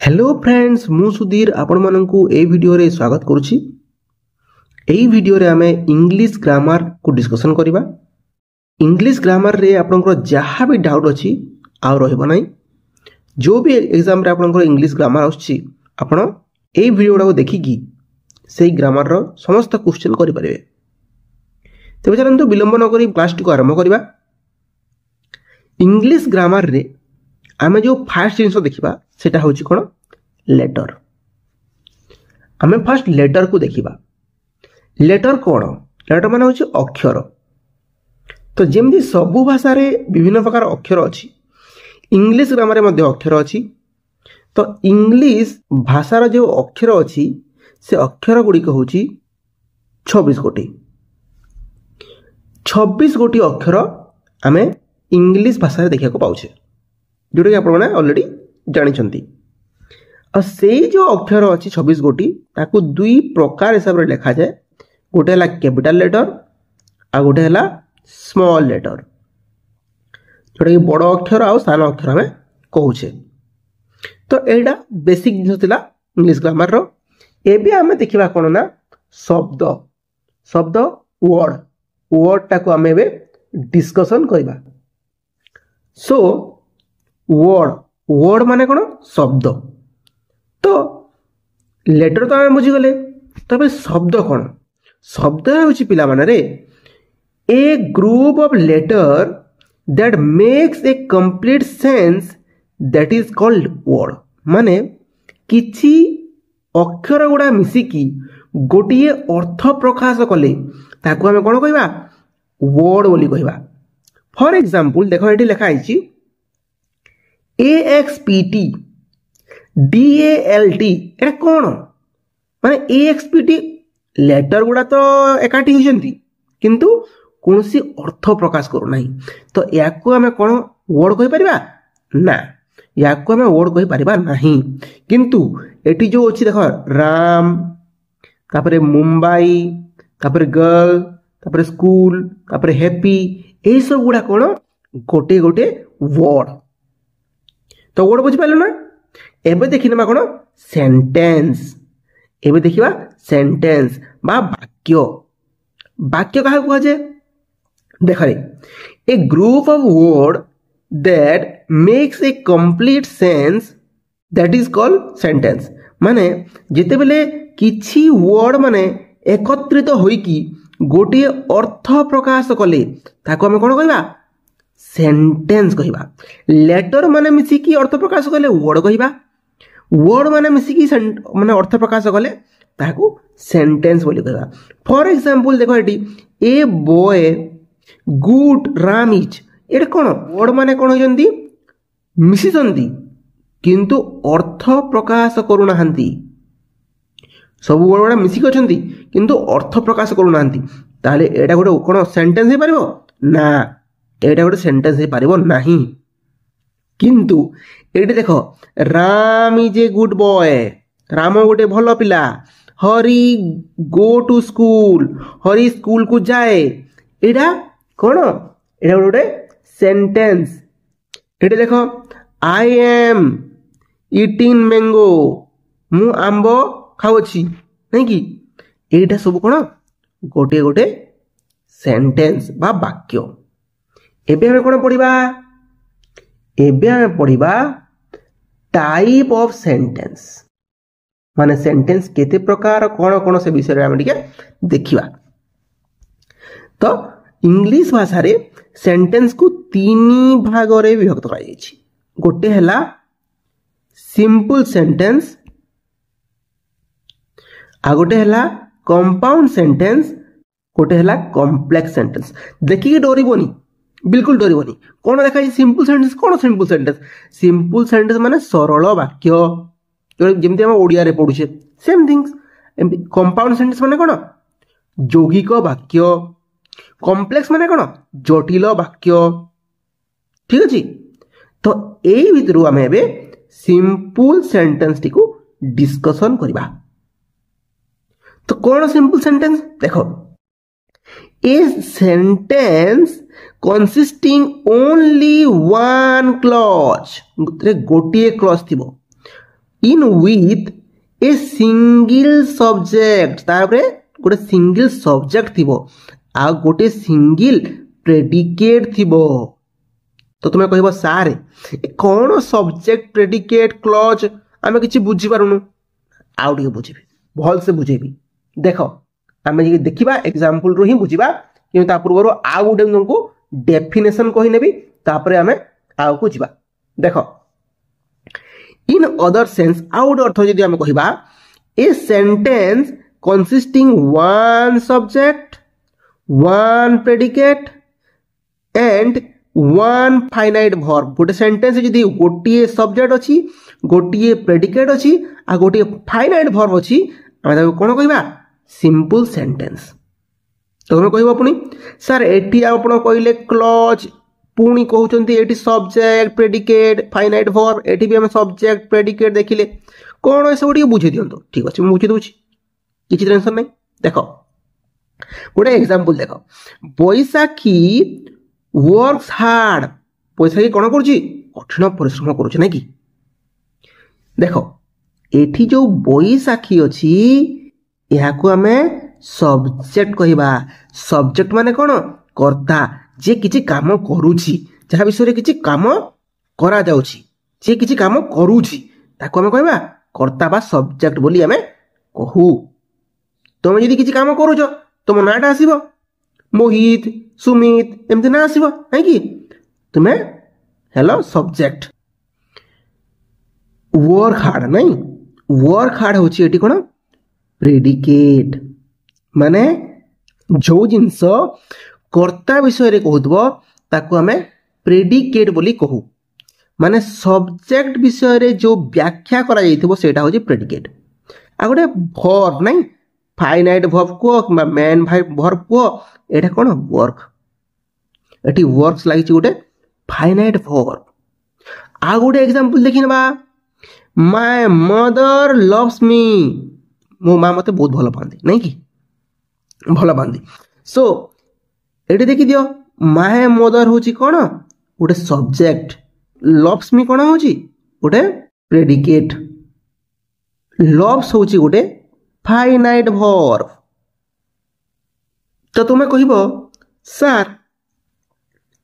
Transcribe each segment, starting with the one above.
Hello friends मु सुधीर आपण मानकु ए video रे स्वागत करूची। एई वीडियो रे आमे इंग्लिश ग्रामर को डिस्कशन करिबा। इंग्लिश ग्रामर रे आपनकर जहाँ भी डाउट अछि आ रहइबो नै। जो भी एग्जाम रे आपनकर इंग्लिश ग्रामर आछि आपण एई वीडियो को देखि कि सेई ग्रामर रो समस्त क्वेश्चन करि परिबे। तबे चलंतु विलंब न करी क्लास को आरंभ करिबा। इंग्लिश ग्रामर रे आमे जो फास्ट जिंस देखिबा सेटा होची कोन लेटर। आमे फास्ट लेटर को देखिबा। लेटर कोन? लेटर माने होची अक्षर। तो जेमदी सबु भाषा रे विभिन्न प्रकार अक्षर अछि, इंग्लिश ग्रामर रे मध्ये अक्षर अछि। तो इंग्लिश भाषा रो जो अक्षर अछि से अक्षर गुडी को होची 26 गोटी। 26 गोटी अक्षर आमे इंग्लिश भाषा रे देखिया को पाउछे, जोटा कि आपण ऑलरेडी जानि छंती। और से जो अक्षर अच्छी 26 गोटी ताकू दुई प्रकार हिसाब रे लिखा जाए। गोटे हला कैपिटल लेटर आ गोटे हला स्मॉल लेटर, जोटा कि बड़ अक्षर आ सान अक्षर हमें कहूचे। तो एटा बेसिक जिनिस थिला इंग्लिश ग्रामर रो। एबे हमें देखिबा कोन ना शब्द शब्द वर्ड वर्ड टाको हमें एबे डिस्कशन करबा। सो वर्ड वर्ड माने कोन? शब्द। तो लेटर तो आम बुझीगले, तबे शब्द कौन? शब्द होची पिला माने रे a group of letter that makes a complete sense that is called word. माने किछि अक्षर गुडा मिसिकी गोटिए अर्थ प्रकाश कले ताकू हमें कोन कहबा? वर्ड बोली कहबा। फॉर एग्जांपल देखो एठी लिखा आइछि AXPT DALT। एटा कोन माने AXPT लेटर गुडा तो एकाठी होजंती किंतु कोनसी अर्थ प्रकाश करू नाही। तो याकू हमें कोन वर्ड कहि परिबा ना, याकू हमें वर्ड कहि परिबा नाही। किंतु एठी जो अछि देखो राम, तापरे मुंबई, तापरे गर्ल, तापरे स्कूल, तापरे हैप्पी, एई सब गुडा कोन गोटे गोटे वर्ड। तो वर्ड बुझी पाइलो ना। एबे देखिना कोन सेंटेंस। एबे देखिबा सेंटेंस बा वाक्य। वाक्य काहा को जे देख रे a group of word that makes a complete sense that is called sentence. माने जेते बेले किछि वर्ड माने एकत्रित होई कि गोटे अर्थ प्रकाश कले ताको हम कोन कहबा? सेंटेंस कहबा। लेटर माने मिसी की अर्थ प्रकाश कले वर्ड कहबा। वर्ड माने मिसी की माने अर्थ प्रकाश कले ताकू सेंटेंस बोली कहबा। फॉर एग्जांपल देखो eighty a boy good Ram is. Etah cone word माने कोन होजंती मिसी जंती किंतु अर्थ प्रकाश करू नाहंती। सब वर्ड गुडा मिसी के अछंती किंतु अर्थ प्रकाश करू नाहंती। ताले एटा गोटे कोन सेंटेंस हे पारिबो ना, एटा गोटे सेंटेंस हे पारिबो नाही। किंतु एटी देखो Ram is a good boy, Ram गोटे भलो पिला। Hari go to school, Hari school को जाए। एटा कोन? एटा गोटे सेंटेंस। एटी देखो आई एम ईटिंग मैंगो, मु आंबो खाउछि नहीं कि। एटा सब कोन गोटे गोटे सेंटेंस बा वाक्य। एबे हमें कोन पढ़िबा? एबे हमें पढ़िबा टाइप ऑफ सेंटेंस। माने सेंटेंस केते प्रकार कोन कोन से विषय रे हम ठीक देखिबा। तो इंग्लिश भाषा रे सेंटेंस को तीन भाग रे विभक्त करा जायछि। गोटे हला सिंपल सेंटेंस, आ गोटे हला कंपाउंड सेंटेंस, गोटे हला कॉम्प्लेक्स सेंटेंस। देखि के डरिबोनी, बिल्कुल डरिबोनी। कोन देखा सिंपल सेंटेंस? कोन सिंपल सेंटेंस? सिंपल सेंटेंस माने सरल वाक्य, जेमति हम ओडिया रे पढुछे सेम थिंग्स। कंपाउंड सेंटेंस माने कोन? यौगिक वाक्य। कॉम्प्लेक्स माने कोन? जटिल वाक्य। ठीक अछि। तो एई भितरु हम एबे सिंपल सेंटेंस टी को डिस्कशन करबा। तो कौन सिंपल सेंटेंस? देखो a sentence consisting only one clause, गोटे क्लॉज थिबो। In with a single subject तापरे गोटे सिंगल सब्जेक्ट थिबो आ गोटे सिंगल प्रेडिकेट थिबो। तो तुम्हें कहब सारे कौन सब्जेक्ट प्रेडिकेट क्लज आम कि बुझी पारुनु आउ टे बुझेबी भल से बुझेबी। देख आम देखा एग्जाम्पल रू ही बुझा कि पूर्व आउ गोटे तुमको डेफिनेशन कहीनेबी तापर आम आउ को जा। देख इन अदर सेंस आउ गोटे अर्थ जदि आम कहबा a sentence consisting one subject one predicate and one finite verb. गोटे सेंटेंस जदि गोटे सब्जेक्ट अच्छी गोटे प्रेडिकेट अच्छी आ गोटे फाइनाइट वर्ब अच्छी आम कौन कहबा सिंपल सेंटेंस। तो तुम कह पुणी सर एटी आप कहले क्लज पुणी कहते ये subject predicate finite verb eighty भी आम सब्जेक्ट प्रेडिकेट देखिले कौन ये सब बुझे दिंतु। ठीक अच्छे मुझे बुझे दूसरी किसी टेंशन नहीं। देख गोटे एग्जांपल देख बैशाखी वर्क्स हार्ड बैशाखी कौन करुच्ची कठिन परिश्रम करुच्ची ना कि। देख एठी जो बैशाखी अच्छी यहाँ आम सब्जेक्ट कहबा सब्जेक्ट माने कौन कर्ता जे किछि काम करुछि जहाँ विषय किछि काम करा जाउछि जे किछि काम करुछि ताको आम कहबा कर्ता बा सब्जेक्ट बोली आम कहू। तुम यदि किछि काम करुछ तुम नाटा आसीबो मोहित सुमित एमती ना आसीबो नहीं कि तुम्हें हेलो सब्जेक्ट। वर्क हार्ड नहीं वर्क हार्ड होछि एटी कोन प्रेडिकेट माने जो जिनस कर्ता विषय रे कहउतबो ताको हमें प्रेडिकेट बोली कहू माने सब्जेक्ट विषय रे जो व्याख्या करा जाइथिबो सेटा होछि प्रेडिकेट। आ गोटे वर्ब नहीं फाइनाइट वर्ब को मेन वर्ब को एटा कोन वर्क एटी वर्क्स लागिछि गोटे फाइनाइट वर्ब। आ गोटे एग्जांपल देखिनबा माय मदर लव्स मी मो माँ मते बहुत भल पाती नहीं कि भल पाती। सो ये देखी दियो माय मदर हूँ कौन गोटे सब्जेक्ट लव्स मी कौन हूँ गोटे प्रेडिकेट लव्स हूँ गोटे फाइनाइट वर्ब। तो तुम्हें कहबो सर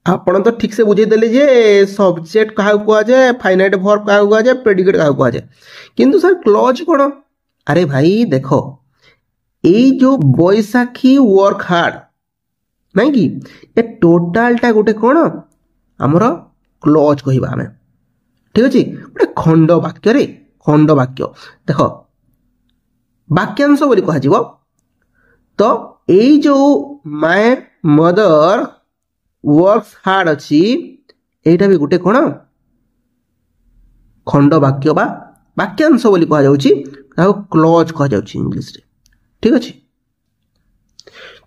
आपण तो ठीक से बुझे देले जे सब्जेक्ट क्या कह जाए फाइनाइट वर्ब क्या कह जाए प्रेडिकेट क्या कह जाए किंतु सर क्लज कौन। अरे भाई देखो ये जो बैशाखी वर्क हार्ड नहीं कि ए टोटालटा गोटे कौन आमर क्लज कहबा आमे ठीक अच्छे गोटे खंड वाक्य रे खंड वाक्य देख वाक्यांश बोली कह तो ये जो माय मदर वर्क्स हार्ड अच्छी एटा भी गोटे कौन खंड वाक्य बा वाक्यांश बोली कह जाउची क्लज कह जाउची इंग्लिश रे ठीक अच्छे।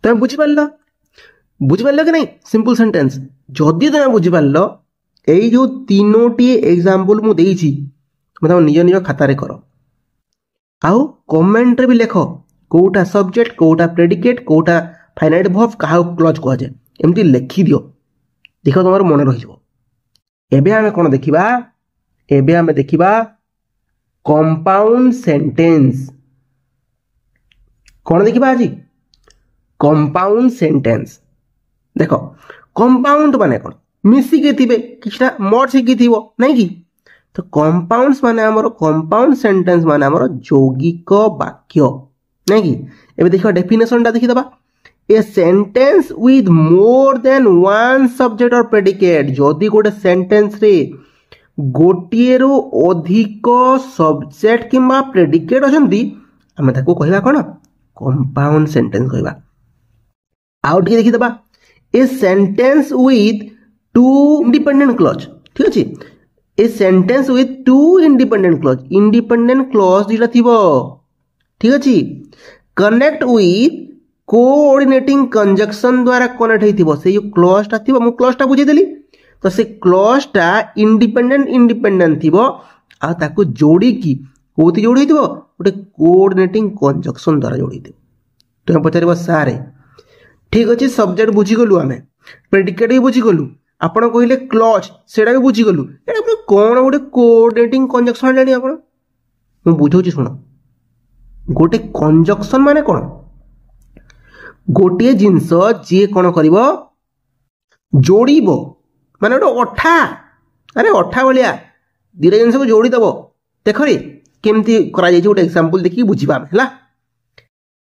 तुम बुझिपार कि नहीं सिंपल सेंटेंस जदि तुम बुझिपार यही जो तीनोटी एग्जांपल मु देइछि तुम निज निज खाता रे कर आउ कमेंट रे भी लिख कोटा सब्जेक्ट कोटा प्रेडिकेट कोटा फाइनाइट वर्ब काहा क्लज कह जाए एमती लिखि दियो देख तुम मन रही। एबे आमे कोन देखिबा एबे आमे देखिबा कंपाउंड सेंटेंस कौन देखा आज कंपाउंड सेंटेंस देख कंपाउंड माने कौन मिसिके थिबे किछटा मर्ज हेकी थिबो नहीं कि। तो कंपाउंड्स माने हमर कंपाउंड सेंटेंस माने हमर यौगिक वाक्य नहीं कि। एबे देखो डेफिनेशन ता देखि दबा a sentence with more than one subject और प्रेडिकेट जदि गोटे सेंटेंस रे गोटिए रु अधिक सब्जेक्ट किंबा प्रेडिकेट अछंती आमे ताको कहबा कोन कंपाउंड सेंटेंस कहबा। आउ टिके देखि दबा a sentence with two independent clause ठीक अछि a sentence with two independent clause दिला थिबो ठीक अछि कनेक्ट विथ कोऑर्डिनेटिंग कंजक्शन द्वारा कनेक्ट हेतिबो से जो क्लज ता थिबो मु क्लज ता बुझी देली तो से क्लज टा इंडिपेंडेंट थिबो आ ताको जोड़ी की कोथि जोड़ी हेतिबो गोटे कोऑर्डिनेटिंग कंजक्शन द्वारा जोड़ी हेतिबो। तुम पचारिबो सारे ठीक अच्छे सब्जेक्ट बुझीगलु आम प्रेडिकेट भी बुझीगलु आपण कहले क्लज सेटा भी बुझीगलु एटा कौन गोटे कोऑर्डिनेटिंग कंजक्शन आनी आपण ମୁଁ ବୁଝଉଛି ଶୁଣ। गोटे कंजक्शन माने कौन? गोटे जिनस जी कौन कर जोड़ब माने गोटे अठा। अरे अठा भाया दुटा जिनस को जोड़ीदेव। देख रे केमती गोटे एग्जांपल देखिए बुझा है।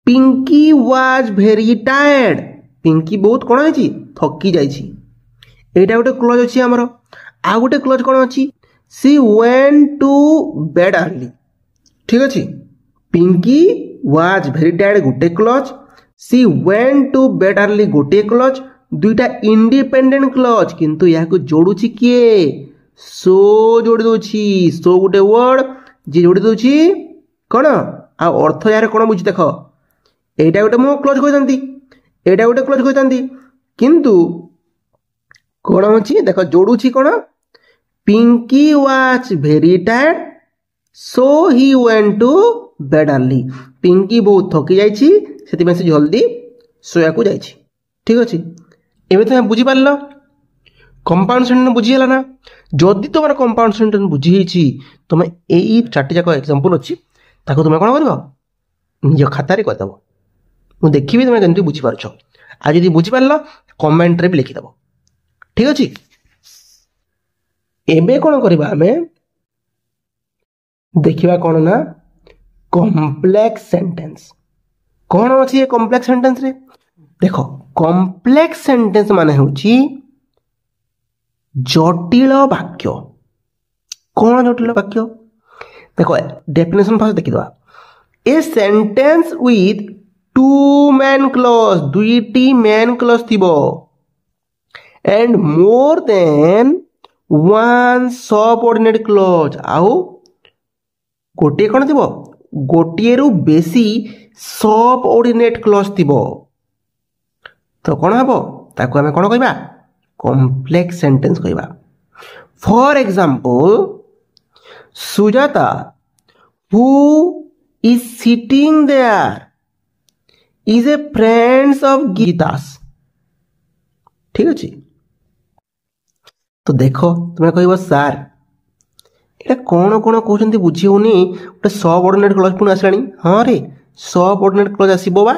Pinky was very tired. Pinky बहुत कौन है थकी जाइए। यहाँ गोटे क्लोज अच्छी आमर। आ गोटे क्लोज कौन अच्छी? She went to bed early. ठीक अच्छे। पिंकी वाज भेरी टायर्ड गोटे clause, she went to bed early गोटे क्लोज। दुईटा इंडिपेंडेंट क्लोज किंतु या जोड़ुची किए? सो जोड़ी दोची। सो गोटे वर्ड जी जोड़ी दोची कौन? आ अर्थ यार कौन बुझी देख। एटा गोटे मु क्लोज कहते, एटा गोटे क्लोज कहते किंतु कौन अच्छी देख जोड़ुची कौन? Pinky was very tired so he went to bed early. Pinky बहुत थकी जाइए से जल्दी सोया को जाइए। ठीक अच्छे। एवं तुम बुझीपार कंपाउंड सेंटेंस बुझीगला ना? जदि तुम कंपाउंड सेंटेंस बुझी तुम यही 4टी जाक एग्जांपल अच्छी ताको तुम कौन कर निज खातार करदेव। मुझे देखी तुम केमती बुझीपार। आज जब बुझीपार कमेंट रे भी लिखिदेव। ठीक अच्छे। एबे कौन करवा आमे देखिबा कौन ना कॉम्प्लेक्स सेंटेंस। कौन अच्छी कॉम्प्लेक्स सेंटेंस रे? देखो कॉम्प्लेक्स सेंटेंस माने होची जटिल वाक्य। कौन जटिल वाक्य? देखो डेफिनेशन फर्स्ट देखिदवा। A sentence with two main clause, दुईटी मेन क्लॉज थिबो and more than one subordinate clause. आउ गोटे कौन थिबो? गोटे रु बेसी सबऑर्डिनेट क्लॉज थिबो। तो कौन हबो? ताको हमें कौन कहबा? कॉम्प्लेक्स सेंटेंस कहबा। For example Sujata who is sitting there is a friends of Gita's. ठीक अच्छे। तो देखो तुम्हें कह सार ये कौन कौन कहते बुझी होनी गोटे सबऑर्डिनेट क्लॉज पुणी आसलानी। हाँ रे सबऑर्डिनेट क्लॉज आसबो बा।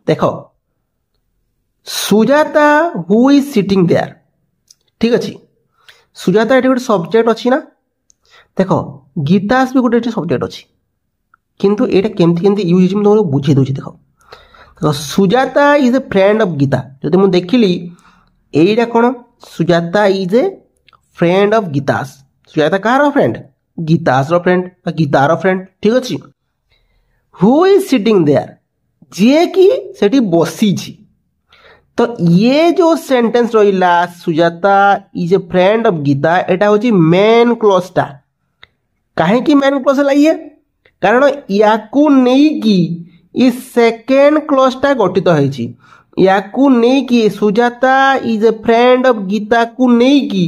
देखो Sujata who is sitting there. ठीक अच्छे। सुजाता ये गोटे सब्जेक्ट अच्छी ना? देखो गीतास भी गोटे सब्जेक्ट अच्छी किंतु ये केमती केमती यूज तुमको बुझे दूसरी। देखो देखो Sujata is a friend of Gita. जब मुझे देखिली यहीटा कौन? Sujata is a friend of Gita's. Sujata कहार फ्रेंड? गीतास फ्रेंड गीतार फ्रेंड। ठीक अच्छे। हु इज सिटिंग देयर जी कि सेठी बसी। तो ये जो सेंटेंस रहा Sujata is a friend of Gita एटा होची मेन क्लॉज टा। कहीं मेन क्लॉज है ये? कारण याकू नहीं कि इस सेकेंड क्लॉज टा गठित होईची। याकू नहीं कि Sujata is a friend of Gita को नहीं कि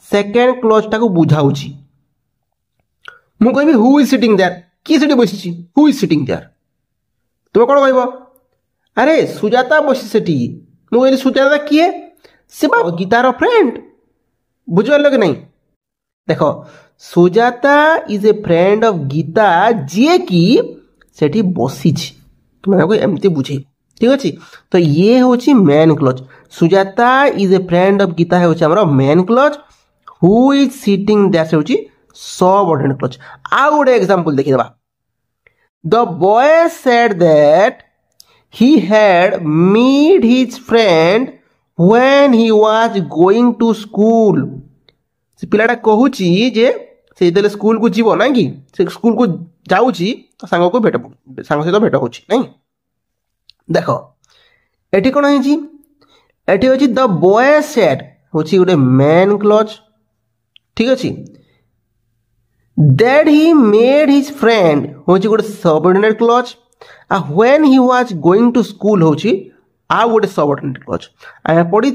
सेकेंड क्लॉज टा को बुझाउची। मु कहबी हु इज सिटिंग देयर। किए सेठी बसिची? Who is sitting there. तुम कौन कहबो? अरे सुजाता बसी सेठी। मु कहली सुजाता किए? से गीतार फ्रेंड। बुझल कि नहीं? देखो Sujata is a friend of Gita जी कि सेठी बसी। तुम्हें एमती बुझे। ठीक अच्छे। तो ये हूँ main clause. Sujata is a friend of Gita है main clause. Who is sitting there से होची सबऑर्डिनेट क्लॉज। आ गोटे एग्जांपल देखिदबा। The boy said that he had met his friend when he was going to school। से पिलाटा कहूची जे से जेतेले स्कूल को जीवो ना कि से स्कूल को जाउची सांग को भेट सांग सहित भेट होची नहीं। देखो एठी कोन हिची? एठी होची द बॉय सेड होची गोटे मेन क्लॉज। ठीक अछि। That he made his friend होची गोटे subordinate clause. When he was going to school होची आ गोटे सबऑर्डिनेट क्लॉज। आमे पढ़ी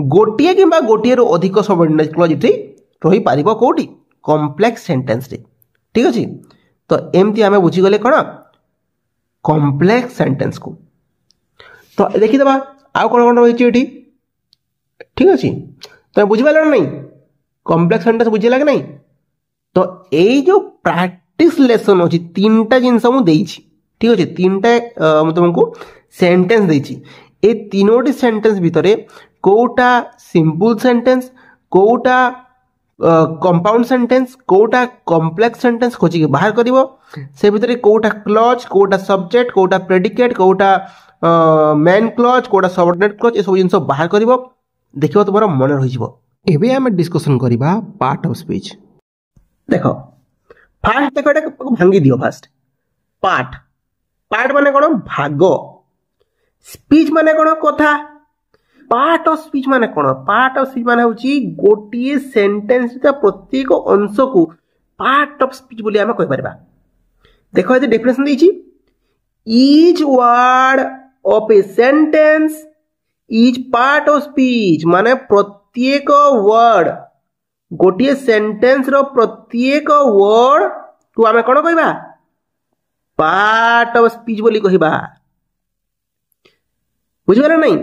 गोटे कि गोटे रु अधिक सबऑर्डिनेट क्लॉज इठी रही पारिबो कोठी? कॉम्प्लेक्स सेंटेंस रे। ठीक अछि। तो एमती आमे बुझी गले कोन कॉम्प्लेक्स सेंटेंस को। तो देखि दबा आ कोन कोन रहिछि एठी। ठीक अछि। तो बुझी पालो नहीं? कॉम्प्लेक्स सेंटेंस बुझिला कि नहीं? तो यही जो प्रैक्टिस लेसन अच्छी 3टा जिनस मुझे ठीक अच्छे 3टा तुमको सेंटेंस देछि ए 3टी सेंटेंस भितर कोटा सिंपल सेंटेंस कोटा कंपाउंड सेंटेंस कोटा कॉम्प्लेक्स सेंटेंस खोजिक बाहर करिवो से भितर कोटा क्लज कोटा सब्जेक्ट कोटा प्रेडिकेट कोटा मेन क्लज कोटा सबऑर्डिनेट क्लज ए सब जिंस बाहर करिवो देखिबो तुमरा मन रहि जिवो। एबे हम डिस्कशन करिबा पार्ट ऑफ स्पीच। देखो फास्ट देखो एटा भांगी दियो फास्ट पार्ट पार्ट माने कोन भाग स्पीच माने कोन कथा पार्ट ऑफ स्पीच माने कोन पार्ट ऑफ स्पीच माने होची गोटिए सेंटेंस ता प्रत्येक अंश को पार्ट ऑफ स्पीच बोली हम कहि परबा। देखो ए डेफिनेशन देछि each word of a sentence is part of speech माने प्रत्येक वर्ड गोटिए सेंटेंस रो प्रत्येक वर्ड को आमे कोन कहबा पार्ट ऑफ स्पीच बोली कहबा बुझिबा नहीं।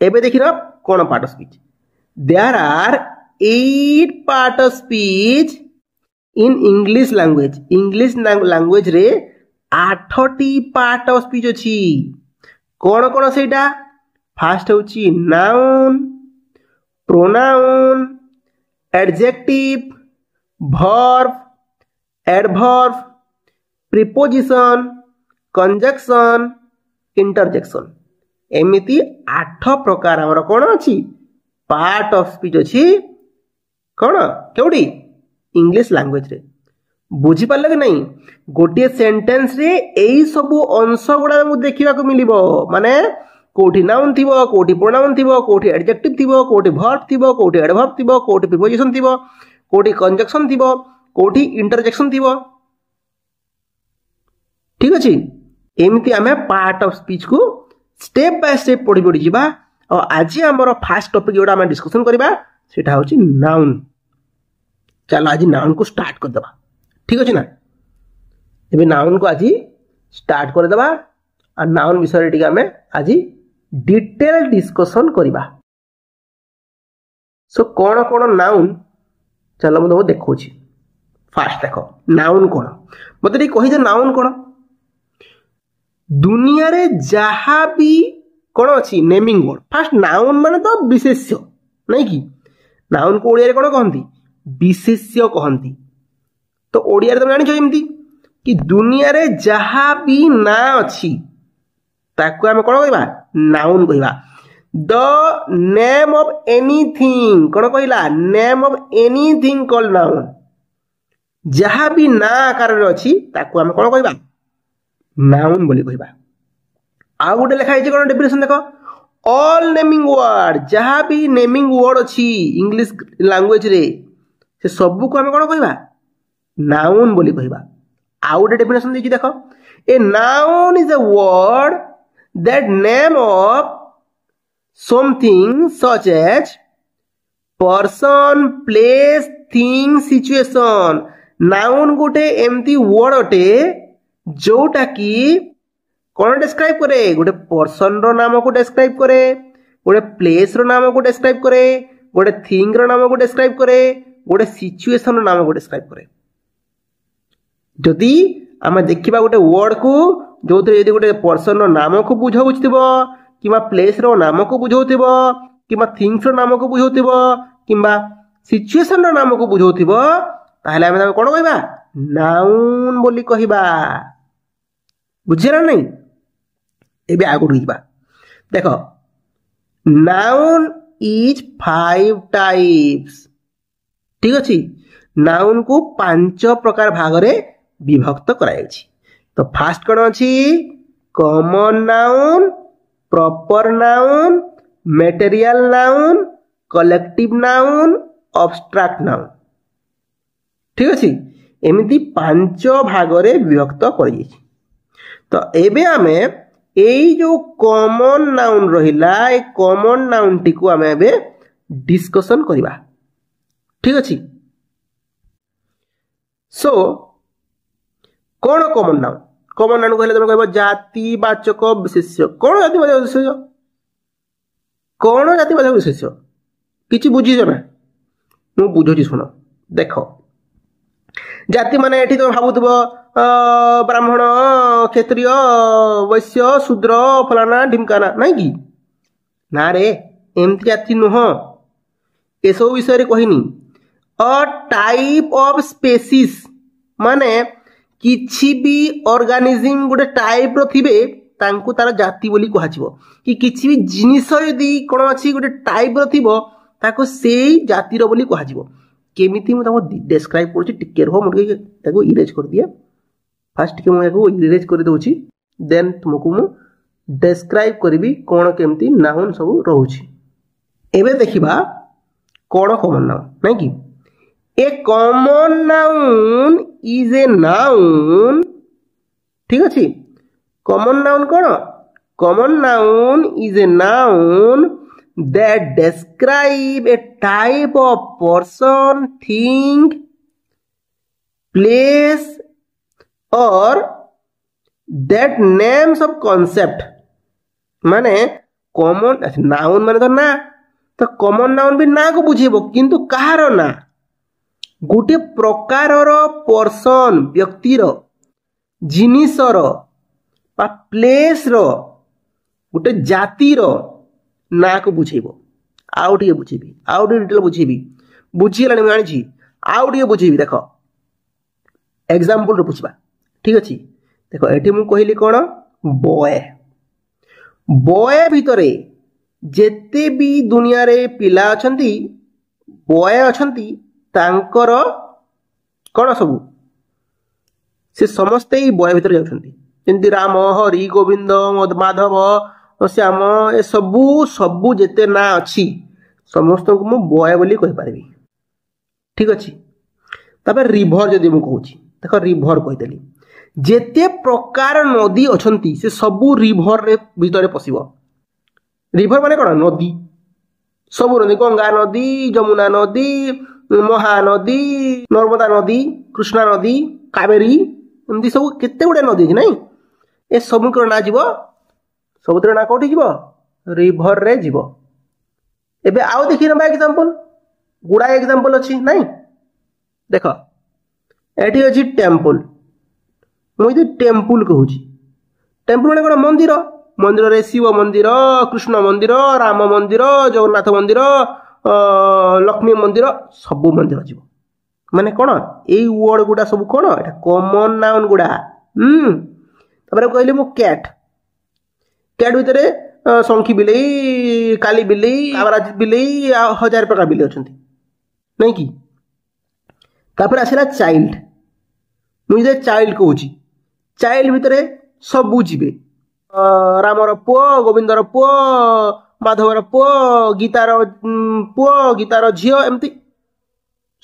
एबे देखिन कोन part of speech there are 8 part of speech in English language रे 8टी पार्ट ऑफ स्पीच अछि कोन कोन सेटा फास्ट होची noun pronoun adjective verb adverb preposition conjunction interjection एमिति 8 प्रकार हमर कोन अछि पार्ट ऑफ स्पीच अछि कोन केउडी इंग्लिश लैंग्वेज रे बुझी पाले कि नहीं गोटे सेंटेंस रे एई सब अंश गुडा मु देखिबा को मिलिबो माने कोठी नाउन थिबो कोठी प्रोनाउन थिबो कोठी एडजेक्टिव थिबो कोठी वर्ब थिबो कोठी एडवर्ब थिबो कोठी प्रीपोजिशन थिबो कोठी कंजक्शन थिबो कोठी इंटरजेक्शन थिबो ठीक अछि एमिति हमें पार्ट ऑफ स्पीच को स्टेप बाय स्टेप पढ़ी पढ़ी जीवा और आज हमर फर्स्ट टॉपिक जोडा हम डिस्कशन करबा सेटा होची नाउन। चलो आज नाउन को स्टार्ट कर देबा ठीक अछि ना एबे नाउन को आज स्टार्ट कर देबा और नाउन विषय टिका हमें आज डिटेल डिस्कशन करबा। सो कोन कोन नाउन चलो मु देखौ छी फास्ट देखो नाउन कोन मते कहि जे नाउन कोन दुनिया रे जहा भी कोन अछि नेमिंग वर्ड फास्ट नाउन माने तो विशेष्य नहीं कि नाउन को ओडिया रे कोन कहंती विशेष्य कहंती तो ओडिया रे तुम जानि छ एमती कि दुनिया रे जहा भी ना अछि ताको हम कोन कहबा नाउन कहबा। द नेम ऑफ एनीथिंग कोन कहला name of anything called noun जहा भी ना आकार रे अछि ताको हम कोन कहबा नाउन बोली कहबा। आ गोटे लिखा है कोन डेफिनेशन देखो ऑल नेमिंग वर्ड जहा भी नेमिंग वर्ड अछि इंग्लिश लैंग्वेज रे से सब को हम कोन कहबा नाउन बोली कहबा। आ गोटे डेफिनेशन देछि देखो a noun is a word that name of something such as person place thing situation noun गोटे एमती वर्ड अटे जोटा कि कौन डिस्क्राइब करे गोटे पर्सन रो नाम को डिस्क्राइब करे गोटे प्लेस रो नाम को डिस्क्राइब करे गोटे थिंग रो नाम को डिस्क्राइब करे गोटे सिचुएशन रो नाम को डिस्क्राइब करे। जदि आमे देखिबा गोटे वर्ड को जोथरे यदि गोटे पर्सन रो नाम को बुझाउथिबो किबा प्लेस रो नाम को बुझाउथिबो किबा थिंग्स रो नाम को बुझाउथिबो किबा सिचुएशन रो नाम को बुझाउथिबो ताहले आमे ताको कोन कहबा नाउन बोली कहबा बुझिरा नहीं। एबे आगु रहिबा देखो नाउन इज 5 टाइप्स ठीक अछि नाउन को 5 प्रकार भाग रे विभक्त कराय अछि। तो फास्ट कोन अछि common noun proper noun material noun collective noun abstract noun ठीक अछि एमिति 5 भाग रे विभक्त करि। तो एबे हमें एई जो कॉमन नाउन रहिला ए कॉमन नाउन टी को हमें एबे डिस्कशन करबा ठीक अछि। सो कोन कॉमन नाउन कहले तुम कहबो जातिवाचक विशेष्य कोन जातिवाचक विशेष्य कोन जातिवाचक विशेष्य किछि बुझी जना मु बुझोची सुनो देखो जाति माने एठी तो भाबुतब ब्राह्मण क्षत्रिय वैश्य शूद्र फलाना ढिमकाना नहीं कि ना रे एमती जाति नुह ए सब विषय कहनी अ टाइप ऑफ स्पेसीज माने किछि भी ऑर्गेनिज्म गोटे टाइप रो थिबे तांकु तार जाति बोली कहाजिवो कि किछि भी जिनिस यदि कोन अछि गोटे टाइप रो थिबो ताको सेई जाति रो बोली कहाजिवो केमिति मु ताको डिस्क्राइब करछि टिके रहो मुके ताको इरेज कर दिया फर्स्ट टिके मु याको इरेज कर दोछि देन तुमको मु डिस्क्राइब करबी कोन केमिति नाउन सब रहउछि एबे देखिबा कोन कॉमन नाउन नै कि a common noun is a noun ठीक अछि कॉमन नाउन कोन common noun is a noun that describe a type of person, thing, place or that names of concept माने कॉमन नाउन माने तो ना तो कॉमन नाउन भी ना को बुझेबो किंतु कहार ना गोटे प्रकारर पर्सन व्यक्तिर जिनिसर बा प्लेसर गोटे जातिर ना को बुझेबो आउ टिके बुझेबी आउ टिके डिटेल बुझेबी बुझिलानी मैं आनी आउ टिके बुझेबी देख एग्जांपल रे पूछबा ठीक अछि देखो एठी मु कहिली कोन बॉय बॉय भितरे जेते भी दुनिया रे पिला अछंती बॉय अछंती तांकर कोन सब से समस्त ही बॉय भितर जाउछंती जेंति राम हरि गोविंद माधव श्याम ए सबू सबू जेते ना अच्छी समस्त को मु बॉय बोली कहि पारबी ठीक अछि तबे रिवर जदि मु कहूची देखो रिवर कहि देली जेते प्रकार नदी अछंती से सबू रिवर रे भीतर पसिबो रिवर माने कोन नदी सबू नदी गंगा नदी जमुना नदी महानदी नर्मदा नदी कृष्णा नदी कावेरी एमती सब केते गुडे नदी अछि नै ए समुद्र ना जीवो समुद्र ना कोठी जीवो रिवर रे जीवो एबे आउ देखि नबा एग्जांपल गुडा एग्जांपल अछि नै देखो एठी अछि टेंपल मुई टेंपल कहूची टेंपल माने कोन मंदिर मंदिर रे शिव मंदिर कृष्ण मंदिर राम मंदिर जगन्नाथ मंदिर लक्ष्मी मंदिर सब मंदिर जीवो माने कोन एई वर्ड गुडा सब कोन एटा कॉमन नाउन गुडा तबरे कहली मु कैट कैट भितरे संखी बिलेई काली बिलेई कावराज बिलेई हजार प्रकार बिलेई अछंती नै कि तापर आसिला चाइल्ड मुई जे चाइल्ड कहूची चाइल्ड भितरे सब बुझिबे रामर पुओ गोविंदर पुओ माधवर पुओ गीतार पुओ गीतार झियो एमती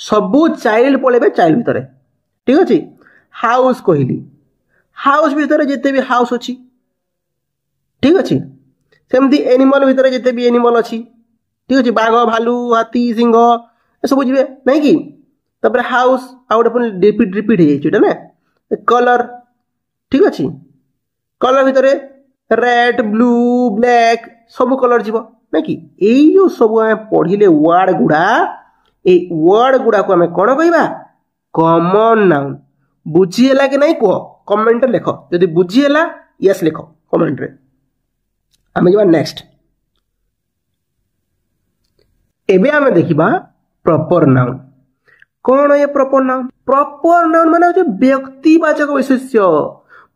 सबू चाइल्ड पळेबे चाइल्ड भितरे ठीक अछि हाउस कहली हाउस भितरे जेते भी हाउस अछि ठीक अछि सेमती एनिमल भितरे जेते भी एनिमल अछि ठीक अछि बाघ भालू हाथी सिंह ए सब बुझिबे नै कि तबरे हाउस आउट अपन रिपीट हे छिटा ना कलर ठीक अछि कलर भितरे रेड ब्लू ब्लैक सब कलर जीवो नै कि एई जो सब हम पढिले वर्ड गुडा ए वर्ड गुडा को हमें कोन कहबा कॉमन नाउन बुझी हला कि नै को कमेंट रे लिखो यदि बुझी हला यस लिखो कमेंट रे हमें जबा नेक्स्ट एबे हमें देखिबा प्रॉपर नाउन कौन ये प्रॉपर नाउन माने जो व्यक्तिवाचक विशेष्य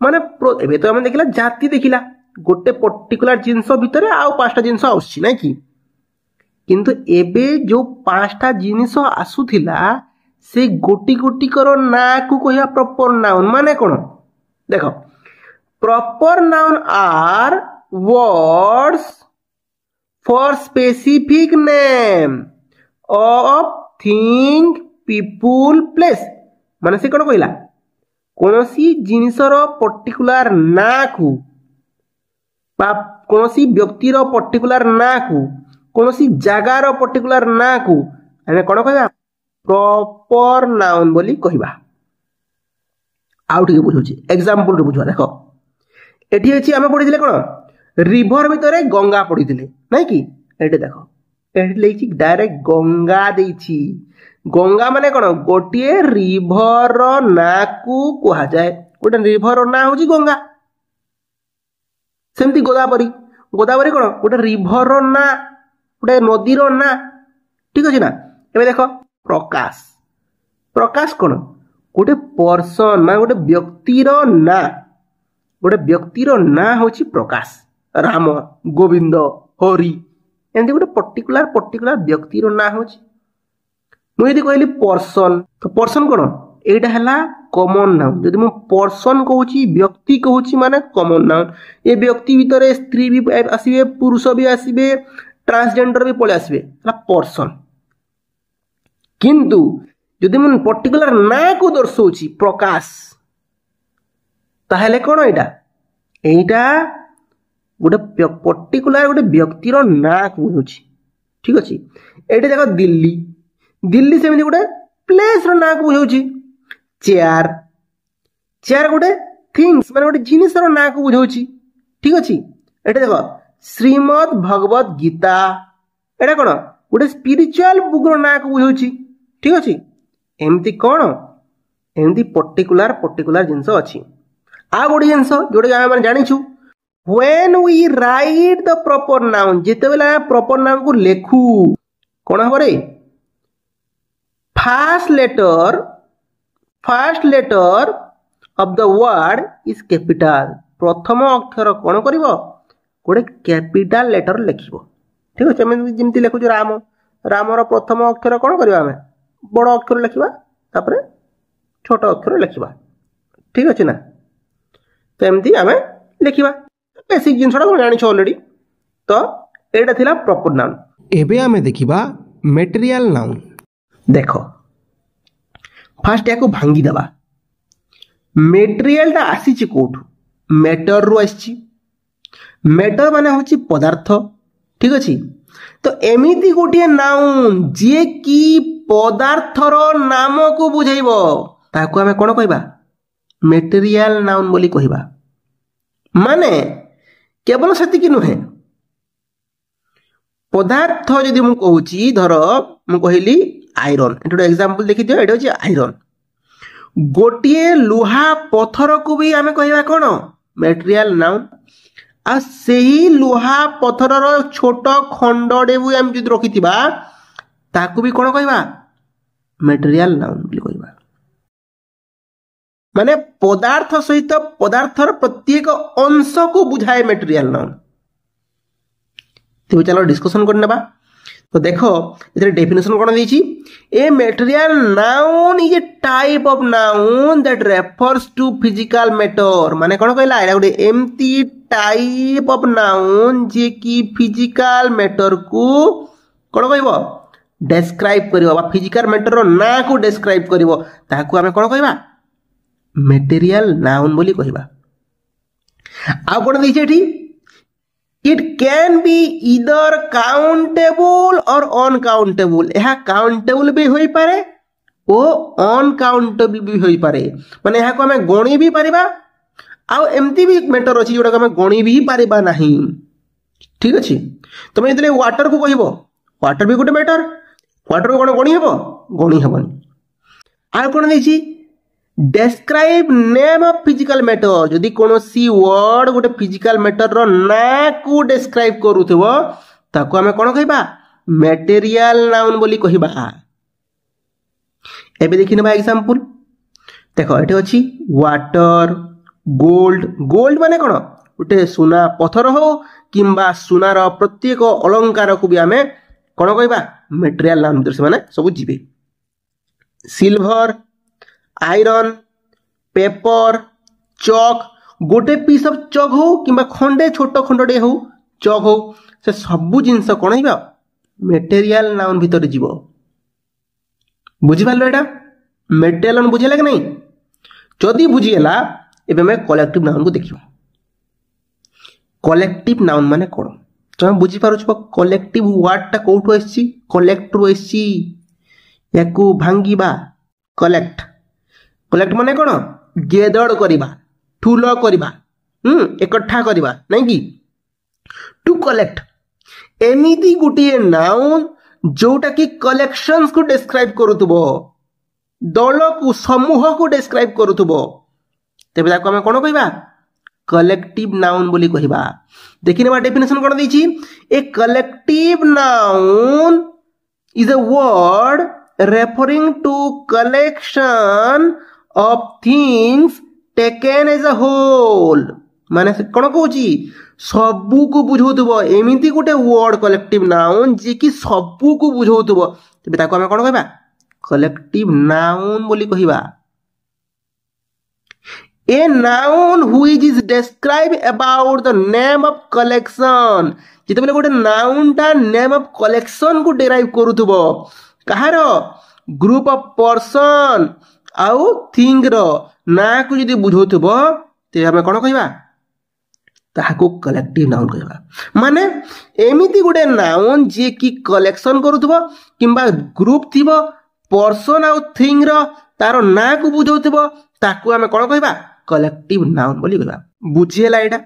माने एबे तो हम देखिला जाति देखिला गोटे पर्टिकुलर जिंस भितरे आउ पांचटा जिंस आउछि नै कि किंतु एबे जो पांचटा जिनिस आसुथिला से गोटी गोटी करो ना को कहया प्रॉपर नाउन माने कोन देखो proper noun are words for specific name of thing people place माने से कोन कहला कोनोसी जिनिसर पर्टिकुलर ना को बा कोनोसी व्यक्तिर पर्टिकुलर ना को कोनोसी जगार पर्टिकुलर ना को हमें कोन कहबा प्रॉपर नाउन बोली कहबा आउ ठीक बुझुची एग्जांपल रे बुझवा देखो एठी अछि हमें पढि दिले कोन रिवर भितरे गंगा पढि दिले नै कि एठी देखो एठी लेछि डायरेक्ट गंगा देछि गंगा माने कौन गोटे रिभर ना को कह जाए गोटे रिभर ना हूँ गंगा सेमती गोदावरी गोदावरी कौन गोटे रिभर ना गोटे नदीर ना ठीक अच्छे ना एवं देख प्रकाश प्रकाश कौन गोटे पर्सन मान गोटे व्यक्तिर ना हूँ प्रकाश राम गोविंद हरि एमती गोटे पर्टिकुलर व्यक्तिर ना हूँ मुझे कहली पर्सन तो पर्सन कौन एटा है कॉमन नाउन जदि मु पर्सन कहूँ व्यक्ति कहूँ माने कॉमन नाउन ये व्यक्ति भितर स्त्री भी आसवे पुरुष भी आसवे ट्रांसजेंडर भी पलि आसवे पर्सन किंतु जदि मु पर्टिकुलर ना को दर्शाऊँ प्रकाश ताहले कौन एटा गोटे पर्टिकुलर गोटे व्यक्तिर ना को बुझाऊँ ठीक अच्छे ये देख दिल्ली दिल्ली सेमती गोटे प्लेस ना को बुझाऊँ चेयर चेयर गोटे थिंग्स माने गोटे जिनिसर ना को बुझाऊँ ठीक अच्छे ये देख श्रीमद भगवत गीता एटा कौन गोटे स्पिरिचुअल बुक ना को बुझाऊँ ठीक अच्छे एमती कौन एमती पर्टिकुलर जिनस अच्छी आ गोटे जिनस जोटा आम जाचु when we write the proper noun जिते बेला प्रॉपर नाउन को लेखु कौन हम रे first letter of the word is capital प्रथम अक्षर कौन कर गोटे कैपिटल लेटर लिखिबो ठीक अच्छे जमी लिखुच राम रामर प्रथम अक्षर कौन करवा बड़ अक्षर लिखा तापर छोट अक्षर लिखा ठीक अच्छे ना तो एमती आम लिखा बेसिक जिन जानी ऑलरेडी तो एटा थिला प्रॉपर नाउन एबे आमे देखिबा मटेरियल नाउन देख फास्ट या भांगी देबा मटेरियल टा आसी कोठ मैटर रु आसी मैटर माने होची पदार्थ ठीक अच्छे तो एमिति गोटे नाउन जे कि पदार्थर नाम को बुझेइबो ताको आमे कोन कहबा मटेरियल नाउन बोली कहबा माने केवल सेतिकी नुहे पदार्थ जदि मु कहूची धर मु कहली आयरन एटा एग्जांपल देखि दियो एटा होची आयरन गोटे लुहा पत्थर को भी आमे कहबा कोन मटेरियल नाउन आ सेही लुहा पत्थरर छोट खंडडे भी आम जदि रखिथिबा ताकू भी कोन कहबा मटेरियल नाउन बोली कहबा माने पदार्थ सहित पदार्थर प्रत्येक अंश को बुझाए मटेरियल नाउन तो चलो डिस्कशन करनेबा तो देखो इधर डेफिनेशन कोन देछि a material noun is a type of noun that refers to physical matter माने कोन कहला एटा गोटे एम्प्टी टाइप ऑफ नाउन जे कि फिजिकल मैटर को कोन कहबो डिस्क्राइब करिवो बा फिजिकल मैटर रो ना को डिस्क्राइब करिवो ताकू हमें कोन कहबा मटेरियल नाउन बोली कहबा आ कोन देछि एठी इट कैन बी इधर काउंटेबल और अनकाउंटेबल यह काउंटेबल भी होई पारे ओ अनकाउंटेबल भी होई पारे माने यह को हमें गणी भी परिबा आ एमती भी मैटर अछि जोडा हमें गणी भी परिबा नहीं ठीक अछि तमे इतले वाटर को कहबो वाटर भी गोटे मैटर वाटर को कोन गणी हेबो गणी हेबनी आ कोन देछि describe name of physical matter जदि कोनोसी वर्ड गोटे फिजिकल मैटर रो ना को डिस्क्राइब करूथबो ताको हमें कोन कहबा मटेरियल नाउन बोली कहबा एबे देखिनबा एग्जांपल देखो एठी अछि वाटर गोल्ड गोल्ड माने कोन गोटे सोना पत्थर हो किंबा सोनार प्रत्येक अलंकार को भी हमें कोन कहबा मटेरियल नाउन से माने सब जीवे सिल्वर आयरन पेपर चक गोटे पीस ऑफ चक हो किंबा खंडे छोट खंडे हो चक हो से सब जिनस कौन हो मटेरियल नाउन भितर जीव बुझिपार एटा मटेरियल नाउन बुझेला कि नहीं जदि बुझीगला एबे मैं कलेक्टिव नाउन को देखिबा कलेक्टिव नाउन माने कोन तुम बुझी पारुछ कलेक्टिव वर्ड टा कोठो आछि कलेक्ट रो आछि याकू भांगीबा कलेक्ट कलेक्ट माने कोन गेदड़ करिबा ठुलो करिबा एकठा करिबा नहीं कि टू कलेक्ट एमिति गुटिए नाउन जोटा कि कलेक्शंस को डिस्क्राइब करुथुबो दल को समूह को डिस्क्राइब करुथुबो तेबे ताको हम कोन कहबा कलेक्टिव नाउन बोली कहबा। देखिनेबा डेफिनेशन कोन दैछि a collective noun is a word referring to collection of things taken as a whole माने कोन कहूची सबू को बुझौथबो एमिति गोटे वर्ड कलेक्टिव नाउन जे कि सबू को बुझौथबो तेबे ताको हम कोन कहबा कलेक्टिव नाउन बोली कहबा। A noun which is describe about the name of collection जेते बेले गोटे नाउन ता नेम ऑफ कलेक्शन को डेराइव करूथबो कहार ग्रुप ऑफ पर्सन आउ थिंग रो ना को जदी बुझौथबो ते हम कोन कहबा ताहाको कलेक्टिव नाउन कहबा। माने एमिति गोटे नाउन जे कि कलेक्शन करूथबो किंबा ग्रुप थिबो पर्सन आउ थिंग रो तारो ना को बुझौथबो ताको हम कोन कहबा कलेक्टिव नाउन बोली कहबा। बुझिएला एटा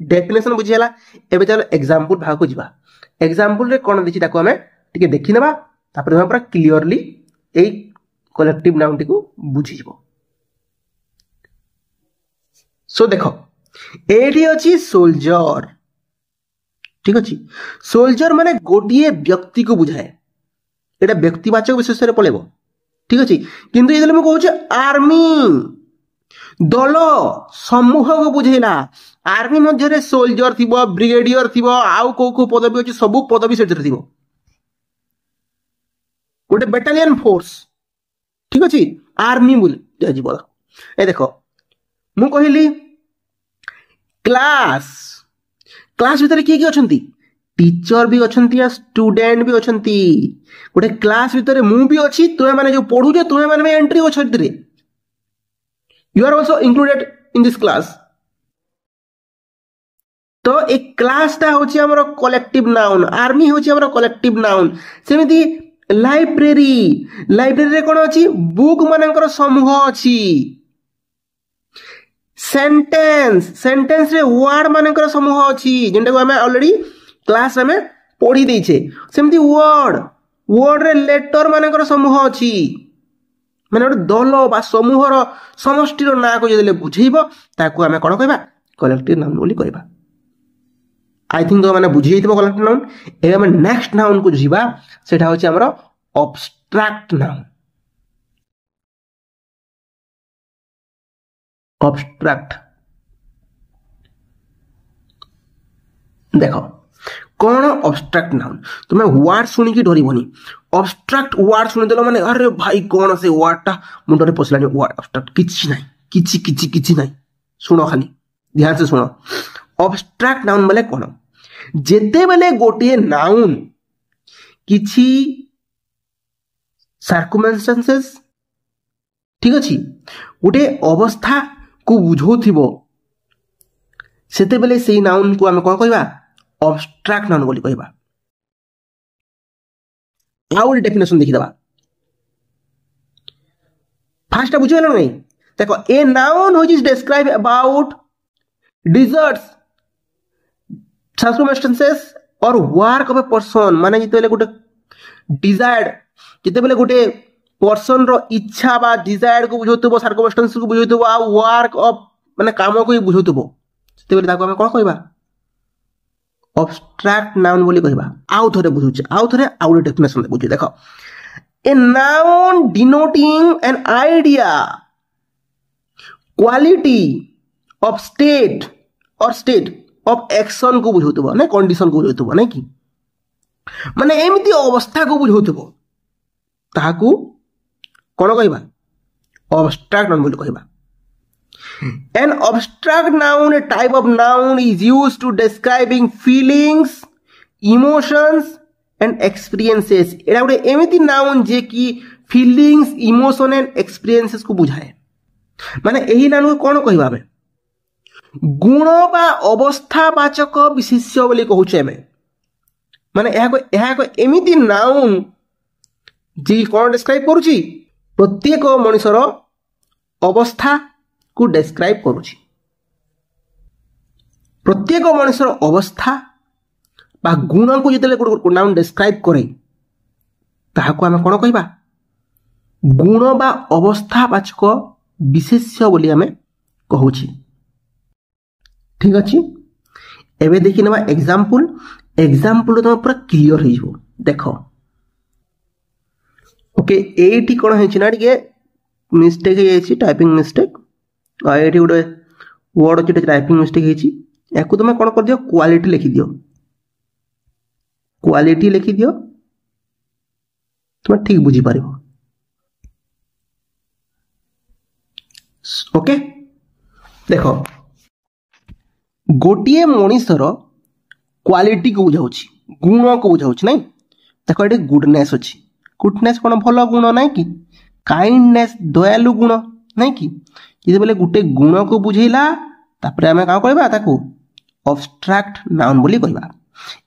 डेफिनेशन बुझिएला। एबे चलो एग्जांपल भाग को जिबा। एग्जांपल रे कोन दिछि ताको हमें टिके देखि नेबा तापर हम पूरा क्लियरली एई कलेक्टिव नाउन टिको बुझि जिवो। सो देखो एठी अछि सोल्जर ठीक अछि सोल्जर माने गोटिए व्यक्ति को बुझाए एटा व्यक्तिवाचक विशेषण पळेबो ठीक अछि किंतु एदले म कहू छ आर्मी दल समूह को बुझेला। आर्मी मध्य रे सोल्जर थिबो ब्रिगेडियर थिबो आउ को पदवी अछि सब पदवी सेटर थिबो गोटे बैटालियन फोर्स ठीक अछि आर्मी बोल जाजिबो। ए देखो मु कहिली क्लास क्लास भीतर किए किए अछंती टीचर भी अछंती या स्टूडेंट भी अछंती गोटे क्लास भीतर मु भी अछि तुमे माने जो पढु जे तुमे माने एंट्री अछंती रे you are also included in this class. तो एक क्लास ता होछि हमर कलेक्टिव नाउन आर्मी होछि हमर कलेक्टिव नाउन। सेमिति लाइब्रेरी लाइब्रेरी रे कोन अछि बुक मानकर समूह अछि। सेंटेंस सेंटेंस रे वर्ड मानकर समूह अछि जेंटा को हमें ऑलरेडी क्लास में पढ़ी देछे। सेमिति वर्ड वर्ड रे लेटर मानकर समूह अछि माने दल बा समूह रो समष्टि रो ना को जदले बुझेइबो ताको हमें कोन कहबा कलेक्टिव नाउन बोली कहबा। आई थिंक तो माने बुझी जइतबो कलेक्टिव नाउन। ए हम नेक्स्ट नाउन को जिबा सेटा होछि हमरो अब्स्ट्रैक्ट नाउन। अब्स्ट्रैक्ट देखो कौन अब्स्ट्रैक्ट नाउन तुम वर्ड सुनी की डरबनी अब्स्ट्रैक्ट वर्ड सुनी देलो माने अरे भाई कौन से वर्ड टा मुंडरे पसलानी वर्ड अब्स्ट्रैक्ट किछि नाही किछि नाही सुनो खाली ध्यान से सुनो। अब्स्ट्रैक्ट नाउन बोले कौन जेते बेले गोटे नाउन किछि सर्कमस्टेंसेस ठीक अछि गोटे अवस्था को बुझौथिबो सेते बेले सेही नाउन को हम कोन कहबा अब्स्ट्रैक्ट नाउन बोली कहबा। आउ डेफिनेशन देखि दबा फास्ट बुझेलो नहीं देखो a noun which is describe about deserts circumstances और वर्क ऑफ ए पर्सन माने जेते बेले गोटे डिजायर्ड जेते बेले गोटे पर्सन रो इच्छा बा डिजायर को बुझौतबो सर्कमस्टेंस को बुझौतबो आ वर्क ऑफ माने काम को बुझौतबो सेते बेले ताको हम कोन कहबा अब्स्ट्रैक्ट नाउन बोली कहबा। आउ थरे बुझुछ आउ थरे आउ डेफिनेशन बुझु देखो a noun denoting an idea quality of state और स्टेट ऑफ एक्शन को बुझौतबो नै कंडीशन को बुझौतबो नै कि माने एमिति अवस्था को बुझौतबो ताहाकू कोन कहबा अब्स्ट्रैक्ट नाउन बोली कहबा। An abstract noun, a type of noun, is used to describing feelings, emotions and experiences. एटा गोटे एमिति नाउन जे कि feelings, emotion and experiences को बुझाए माने एही नाउन को कोन कहबा हमें गुण बा अवस्थावाचक विशेष्य बोली कहउछे हमें माने एहा को एमिति नाउन जे कोन डिस्क्राइब करूची प्रत्येक मनुष्यर अवस्था को डिस्क्राइब करूची प्रत्येक मनुष्यर अवस्था बा गुण को जतले नाउन डिस्क्राइब करे ତାହାକୁ ଆମେ କ'ଣ କହିବା? ଗୁଣ ବା ଅବସ୍ଥାବାଚକ ବିଶେଷ୍ୟ ବୋଲି ଆମେ କହୁଛି। ଠିକ୍ ଅଛି, ଏବେ ଦେଖି ନେବା ଏକ୍ସାମ୍ପଲ୍। ଏକ୍ସାମ୍ପଲ୍ ତୁମେ ପୁରା କ୍ଲିଅର ହେଇଯିବ। ଦେଖ, ଓକେ, ଏଇଠି କ'ଣ ହେଇଛି ନା ଟିକେ ମିଷ୍ଟେକ୍ ହେଇଯାଇଛି, ଟାଇପିଂ ମିଷ୍ଟେକ୍। ଆଉ ଏଇଠି ଗୋଟେ ୱାର୍ଡ଼ ଅଛି, ଟାଇପିଂ ମିଷ୍ଟେକ୍ ହେଇଛି। ୟାକୁ ତୁମେ କ'ଣ କରିଦିଅ, କ୍ୱାଲିଟି ଲେଖିଦିଅ। କ୍ୱାଲିଟି ଲେଖିଦିଅ, ତୁମେ ଠିକ୍ ବୁଝିପାରିବ। ଓକେ, ଦେଖ, ଗୋଟିଏ ମଣିଷର କ୍ୱାଲିଟିକୁ ବୁଝାଉଛି, ଗୁଣକୁ ବୁଝାଉଛି ନାଇଁ। ଦେଖ, ଏଠି ଗୁଡନେସ୍ ଅଛି। ଗୁଡନେସ୍ କ'ଣ ଭଲ ଗୁଣ ନାଇଁ କି? କାଇଣ୍ଡନେସ୍ ଦୟାଲୁ ଗୁଣ ନାଇଁ କି? ଯେତେବେଳେ ଗୋଟେ ଗୁଣକୁ ବୁଝେଇଲା ତାପରେ ଆମେ କ'ଣ କହିବା? ତାକୁ ଅବଷ୍ଟ୍ରାକ୍ଟ ନାଉନ୍ ବୋଲି କହିବା।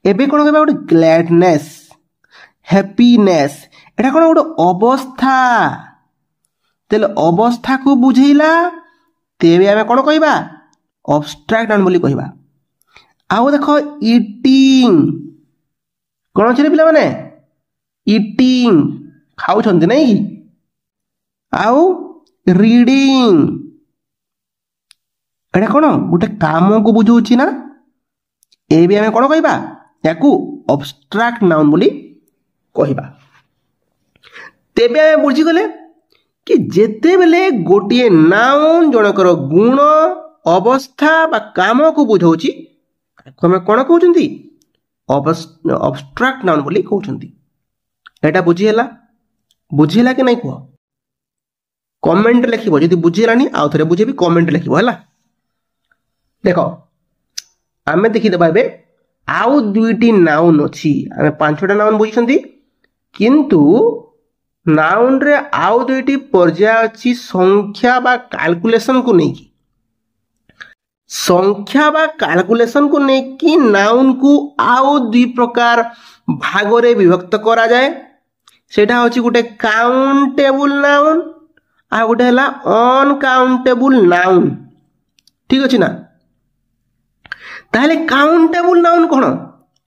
ଏବେ କ'ଣ କହିବା? ଗୋଟେ ଗ୍ଲାଡନେସ୍, ହ୍ୟାପିନେସ୍, ଏଇଟା କ'ଣ ଗୋଟେ ଅବସ୍ଥା। ତାହେଲେ ଅବସ୍ଥାକୁ ବୁଝେଇଲା ତେବେ ଆମେ କ'ଣ କହିବା? ଅବଷ୍ଟ୍ରାକ୍ଟ ନାଉନ୍ ବୋଲି କହିବା। ଆଉ ଦେଖ, ଇଟିଂ କ'ଣ ଅଛି ପିଲାମାନେ? ଇଟିଂ, ଖାଉଛନ୍ତି ନାଇଁ କି? ଆଉ ରିଡିଂ, ଏଇଟା କ'ଣ ଗୋଟେ କାମକୁ ବୁଝଉଛି ନା? ଏବେ ଆମେ କ'ଣ କହିବା? ୟାକୁ ଅବଷ୍ଟ୍ରାକ୍ଟ ନାଉନ୍ ବୋଲି କହିବା। ତେବେ ଆମେ ବୁଝିଗଲେ କି ଯେତେବେଳେ ଗୋଟିଏ ନାଉନ୍ ଜଣଙ୍କର ଗୁଣ, ଅବସ୍ଥା ବା କାମକୁ ବୁଝାଉଛି ତାକୁ ଆମେ କ'ଣ କହୁଛନ୍ତି? ଅବଷ୍ଟ୍ରାକ୍ଟ ନାଉନ୍ ବୋଲି କହୁଛନ୍ତି। ଏଇଟା ବୁଝିହେଲା? ବୁଝିହେଲା କି ନାଇଁ କୁହ? କମେଣ୍ଟ ଲେଖିବ। ଯଦି ବୁଝିହେଲାନି ଆଉ ଥରେ ବୁଝେଇବି, କମେଣ୍ଟ ଲେଖିବ ହେଲା। ଦେଖ, ଆମେ ଦେଖିଦେବା ଏବେ ଆଉ ଦୁଇଟି ନାଉନ୍ ଅଛି। ଆମେ 5ଟା ନାଉନ୍ ବୁଝିଛନ୍ତି, କିନ୍ତୁ ନାଉନ୍ରେ ଆଉ ଦୁଇଟି ପର୍ଯ୍ୟାୟ ଅଛି ସଂଖ୍ୟା ବା କାଲକୁଲେସନକୁ ନେଇକି। ସଂଖ୍ୟା ବା କାଲକୁଲେସନକୁ ନେଇକି ନାଉନ୍କୁ ଆଉ ଦୁଇ ପ୍ରକାର ଭାଗରେ ବିଭକ୍ତ କରାଯାଏ। ସେଇଟା ହେଉଛି ଗୋଟେ କାଉଣ୍ଟେବୁଲ୍ ନାଉନ୍, ଆଉ ଗୋଟେ ହେଲା ଅନକାଉଣ୍ଟେବୁଲ୍ ନାଉନ୍। ଠିକ୍ ଅଛି ନା? ତାହେଲେ କାଉଣ୍ଟେବୁଲ୍ ନାଉନ୍ କ'ଣ?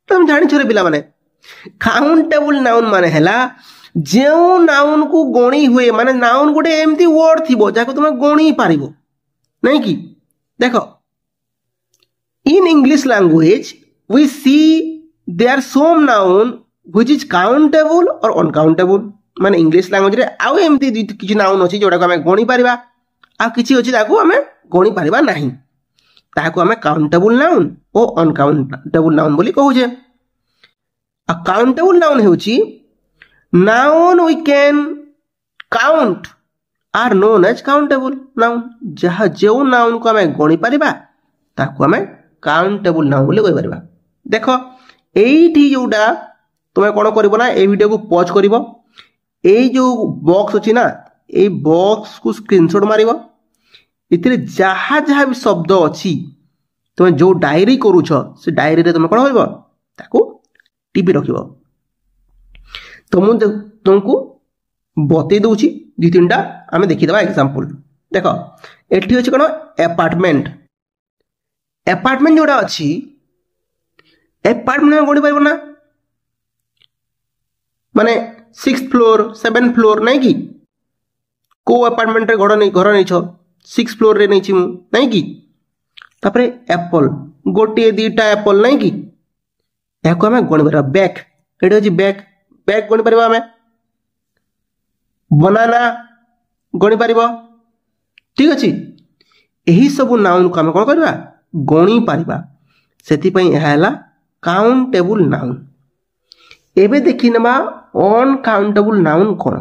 ତମେ ଜାଣିଛ ରେ ପିଲାମାନେ? କାଉଣ୍ଟେବୁଲ୍ ନାଉନ୍ ମାନେ ହେଲା ଯେଉଁ ନାଉନ୍କୁ ଗଣି ହୁଏ, ମାନେ ନାଉନ୍ ଗୋଟେ ଏମିତି ୱାର୍ଡ ଥିବ ଯାହାକୁ ତମେ ଗଣି ପାରିବ ନାଇଁ କି? ଦେଖ, in English language we see there some noun which is countable or uncountable। ମାନେ ଇଂଲିଶ ଲାଙ୍ଗୁଏଜରେ ଆଉ ଏମିତି କିଛି ନାଉନ୍ ଅଛି ଯୋଉଟାକୁ ଆମେ ଗଣି ପାରିବା, ଆଉ କିଛି ଅଛି ତାକୁ ଆମେ ଗଣି ପାରିବା ନାହିଁ। ତାହାକୁ ଆମେ କାଉଣ୍ଟେବୁଲ୍ ନାଉନ୍ ଓ ଅନକାଉଣ୍ଟେବୁଲ୍ ନାଉନ୍ ବୋଲି କହୁଛେ। ଆଉ କାଉଣ୍ଟେବୁଲ୍ ନାଉନ୍ ହେଉଛି noun we can count are known as countable noun। ଯାହା ଯେଉଁ noun କୁ ଆମେ ଗଣି ପାରିବା ତାକୁ ଆମେ countable noun ବୋଲି କହିପାରିବା। ଦେଖ, ଏଇଠି ଯୋଉଟା ତୁମେ କ'ଣ କରିବ ନା, এই ଭିଡ଼ିଓକୁ ପଜ୍ କରିବ। এই ଯୋଉ ବକ୍ସ ଅଛି ନା, এই ବକ୍ସକୁ ସ୍କ୍ରିନଶଟ୍ ମାରିବ। ଏଥିରେ ଯାହା ଯାହା ବି ଶବ୍ଦ ଅଛି ତୁମେ ଯୋଉ ଡାଏରୀ କରୁଛ ସେ ଡାଏରୀରେ ତୁମେ କ'ଣ କରିବ? ତାକୁ ଟିପି ରଖିବ। ତ ମୁଁ ତୁମକୁ ବତେଇ ଦେଉଛି 2-3ଟା, ଆମେ ଦେଖିଦେବା ଏକ୍ସାମ୍ପଲ୍। ଦେଖ, ଏଠି ଅଛି କ'ଣ? ଆପାର୍ଟମେଣ୍ଟ। ଆପାର୍ଟମେଣ୍ଟ ଯୋଉଟା ଅଛି, ଆପାର୍ଟମେଣ୍ଟ ଆମେ ଗଣିପାରିବ ନା? ମାନେ 6th floor 7th floor ନାଇଁ କି? କୋଉ ଆପାର୍ଟମେଣ୍ଟରେ ଘର ନେଇଛ? 6th floorରେ ନେଇଛି ମୁଁ ନାଇଁ କି? ତାପରେ ଆପଲ୍, ଗୋଟିଏ 2ଟା ଆପଲ୍ ନାଇଁ କି? ଏହାକୁ ଆମେ ଗଣିପାରିବା। ବ୍ୟାଗ୍, ଏଠି ଅଛି ବ୍ୟାଗ୍, ବ୍ୟାଗ୍ ଗଣିପାରିବା ଆମେ। ବନାନା ଗଣିପାରିବ। ଠିକ୍ ଅଛି? ଏହି ସବୁ ନାଉନ୍କୁ ଆମେ କ'ଣ କରିବା? ଗଣି ପାରିବା। ସେଥିପାଇଁ ଏହା ହେଲା କାଉଣ୍ଟେବୁଲ୍ ନାଉନ୍। ଏବେ ଦେଖିନେବା ଅନକାଉଣ୍ଟେବୁଲ୍ ନାଉନ୍ କ'ଣ?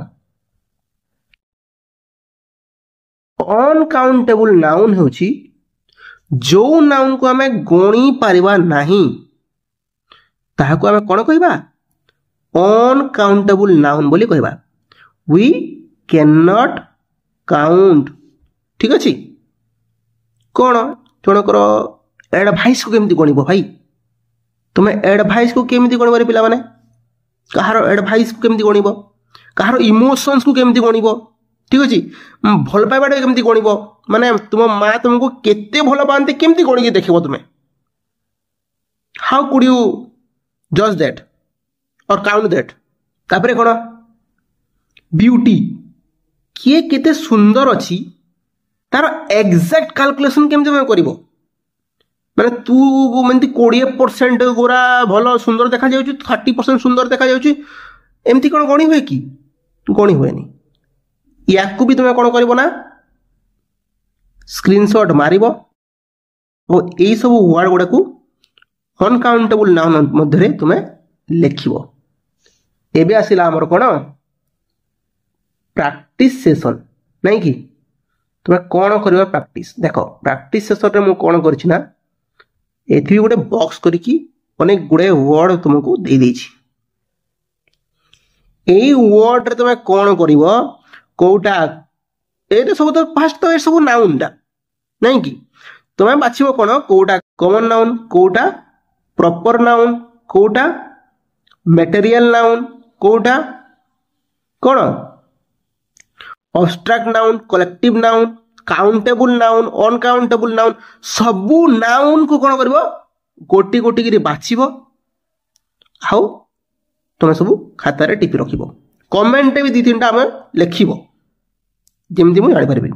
ଅନକାଉଣ୍ଟେବୁଲ୍ ନାଉନ୍ ହେଉଛି ଯେଉଁ ନାଉନ୍କୁ ଆମେ ଗଣି ପାରିବା ନାହିଁ ତାହାକୁ ଆମେ କ'ଣ କହିବା? ଅନକାଉଣ୍ଟେବୁଲ୍ ନାଉନ୍ ବୋଲି କହିବା। we cannot count। ଠିକ୍ ଅଛି? କ'ଣ ଜଣଙ୍କର ଆଡ଼ଭାଇସ୍କୁ କେମିତି ଗଣିବ ଭାଇ? ତୁମେ ଆଡ଼ଭାଇସ୍କୁ କେମିତି ଗଣିବ ପିଲାମାନେ? କାହାର ଆଡ଼ଭାଇସ୍କୁ କେମିତି ଗଣିବ? କାହାର ଇମୋସନ୍ସକୁ କେମିତି ଗଣିବ? ଠିକ୍ ଅଛି? ଭଲ ପାଇବାଟା କେମିତି ଗଣିବ? ମାନେ ତୁମ ମା ତୁମକୁ କେତେ ଭଲ ପାଆନ୍ତି କେମିତି ଗଣିକି ଦେଖିବ ତୁମେ? ହାଉ କୁଡ୍ ୟୁ ଜଜ୍ ଦ୍ୟାଟ୍ ଅର୍ କାଉଣ୍ଟ ଦ୍ୟାଟ୍? ତାପରେ କ'ଣ? ब्यूटी किए केते सुंदर अच्छी तार एग्जैक्ट कैलकुलेशन केमती तुम कर माने तू एमती 20% गोरा भल सुंदर देखा जाउची 30% सुंदर देखा जाउची एमती कौन गणी हुए कि गणी हुए नहीं या भी तुम्हें कौन कर ना स्क्रीनशॉट मारिब और यही सब वर्ड गुड़ा को अनकाउंटेबल नाउन मध्य तुम्हें लिखिब एबे आसिला हमर कौन प्रैक्टिस सेशन नहीं कि तुम्हें कौन कर प्रैक्टिस देख प्रैक्टिस सेशन में कौन करना एथि गोटे बॉक्स करके अनेक गुड़े वर्ड तुमको दे देछि एई वर्ड रे तुम्हें कौन करिवो कोटा ए सब तो फास्ट तो ए सब नाउन टा नहीं कि तुम्हें बाछिबो कौन कोटा कॉमन नाउन कोटा प्रॉपर नाउन कोटा मटेरियल नाउन कोटा कौन abstract noun collective noun countable noun uncountable noun सबू नाउन को कौन करिवो गोटी गोटी करी बाछिबो हाउ तुम सब खाता टिपि रखिबो कमेंट भी 2-3टा आम लिखिबो जेमती मु जानि पारिबे।